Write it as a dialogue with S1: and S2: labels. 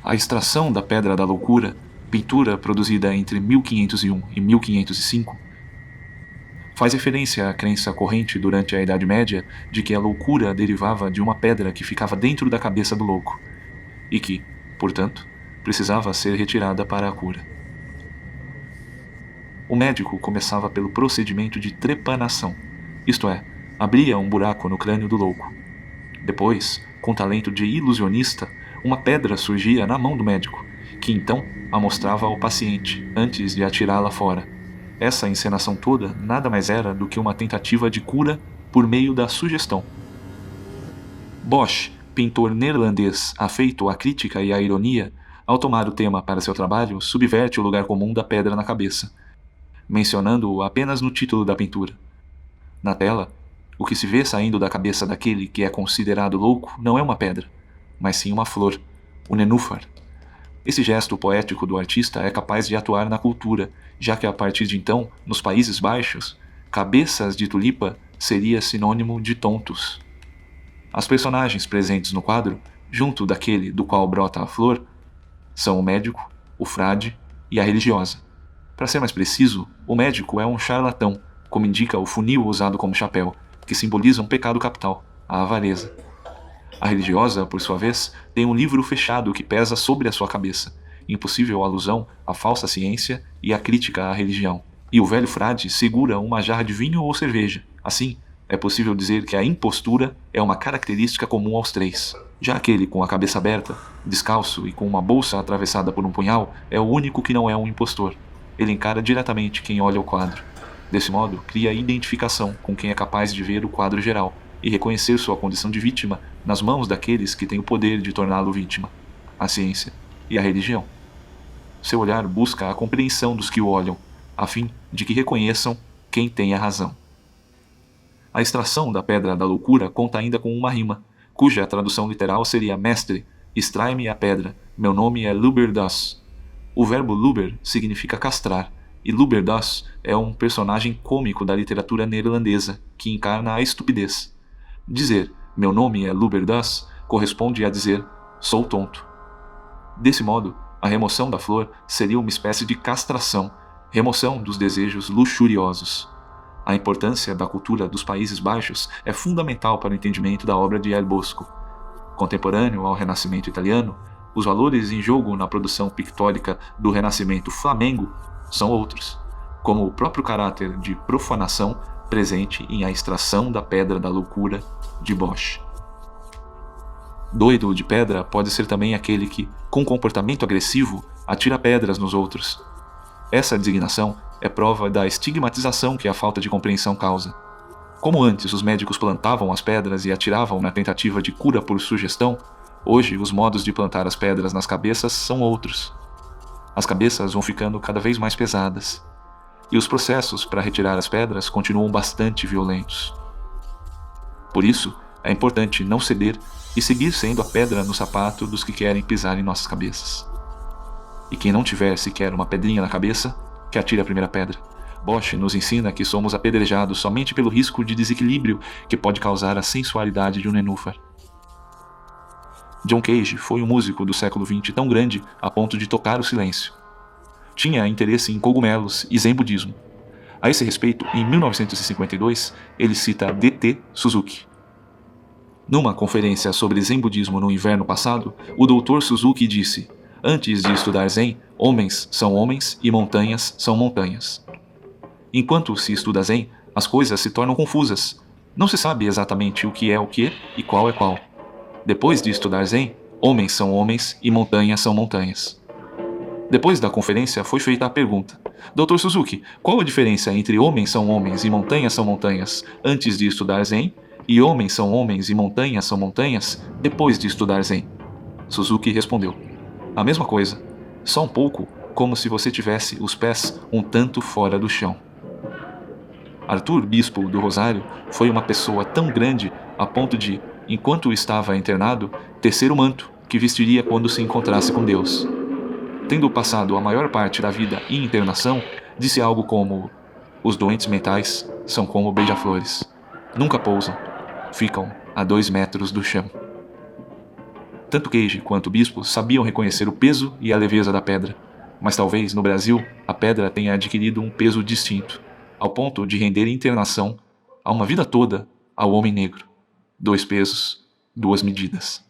S1: A extração da Pedra da Loucura, pintura produzida entre 1501 e 1505, faz referência à crença corrente durante a Idade Média de que a loucura derivava de uma pedra que ficava dentro da cabeça do louco, e que, portanto, precisava ser retirada para a cura. O médico começava pelo procedimento de trepanação, isto é, abria um buraco no crânio do louco. Depois, com talento de ilusionista, uma pedra surgia na mão do médico, que então a mostrava ao paciente antes de atirá-la fora. Essa encenação toda nada mais era do que uma tentativa de cura por meio da sugestão. Bosch, pintor neerlandês afeito à crítica e à ironia, ao tomar o tema para seu trabalho, subverte o lugar comum da pedra na cabeça, mencionando-o apenas no título da pintura. Na tela, o que se vê saindo da cabeça daquele que é considerado louco não é uma pedra, mas sim uma flor, o nenúfar. Esse gesto poético do artista é capaz de atuar na cultura, já que a partir de então, nos Países Baixos, cabeças de tulipa seria sinônimo de tontos. As personagens presentes no quadro, junto daquele do qual brota a flor, são o médico, o frade e a religiosa. Para ser mais preciso, o médico é um charlatão, como indica o funil usado como chapéu, que simboliza um pecado capital, a avareza. A religiosa, por sua vez, tem um livro fechado que pesa sobre a sua cabeça, impossível alusão à falsa ciência e à crítica à religião. E o velho frade segura uma jarra de vinho ou cerveja. Assim, é possível dizer que a impostura é uma característica comum aos três. Já aquele com a cabeça aberta, descalço e com uma bolsa atravessada por um punhal é o único que não é um impostor. Ele encara diretamente quem olha o quadro. Desse modo, cria identificação com quem é capaz de ver o quadro geral e reconhecer sua condição de vítima nas mãos daqueles que têm o poder de torná-lo vítima, a ciência e a religião. Seu olhar busca a compreensão dos que o olham, a fim de que reconheçam quem tem a razão. A extração da Pedra da Loucura conta ainda com uma rima, cuja tradução literal seria: Mestre, extrai-me a pedra, meu nome é Luberdas. O verbo luber significa castrar, e Luberdas é um personagem cômico da literatura neerlandesa que encarna a estupidez. Dizer meu nome é Luberdas corresponde a dizer sou tonto. Desse modo, a remoção da flor seria uma espécie de castração, remoção dos desejos luxuriosos. A importância da cultura dos Países Baixos é fundamental para o entendimento da obra de El Bosco. Contemporâneo ao Renascimento italiano, os valores em jogo na produção pictórica do Renascimento flamengo são outros, como o próprio caráter de profanação presente em A Extração da Pedra da Loucura, de Bosch. Doido de pedra pode ser também aquele que, com comportamento agressivo, atira pedras nos outros. Essa designação é prova da estigmatização que a falta de compreensão causa. Como antes os médicos plantavam as pedras e atiravam na tentativa de cura por sugestão, hoje os modos de plantar as pedras nas cabeças são outros. As cabeças vão ficando cada vez mais pesadas, e os processos para retirar as pedras continuam bastante violentos. Por isso, é importante não ceder e seguir sendo a pedra no sapato dos que querem pisar em nossas cabeças. E quem não tiver sequer uma pedrinha na cabeça, que atire a primeira pedra. Bosch nos ensina que somos apedrejados somente pelo risco de desequilíbrio que pode causar a sensualidade de um nenúfar. John Cage foi um músico do século XX tão grande a ponto de tocar o silêncio. Tinha interesse em cogumelos e zen budismo. A esse respeito, em 1952, ele cita D.T. Suzuki. Numa conferência sobre zen budismo no inverno passado, o Dr. Suzuki disse: antes de estudar zen, homens são homens e montanhas são montanhas. Enquanto se estuda zen, as coisas se tornam confusas. Não se sabe exatamente o que é o que e qual é qual. Depois de estudar zen, homens são homens e montanhas são montanhas. Depois da conferência foi feita a pergunta: Dr. Suzuki, qual a diferença entre homens são homens e montanhas são montanhas antes de estudar zen e homens são homens e montanhas são montanhas depois de estudar zen? Suzuki respondeu: a mesma coisa, só um pouco como se você tivesse os pés um tanto fora do chão. Arthur, bispo do Rosário, foi uma pessoa tão grande a ponto de, enquanto estava internado, tecer o manto que vestiria quando se encontrasse com Deus. Tendo passado a maior parte da vida em internação, disse algo como: os doentes mentais são como beija-flores. Nunca pousam, ficam a 2 metros do chão. Tanto Cage quanto o bispo sabiam reconhecer o peso e a leveza da pedra, mas talvez, no Brasil, a pedra tenha adquirido um peso distinto, ao ponto de render internação a uma vida toda ao homem negro. 2 pesos, 2 medidas.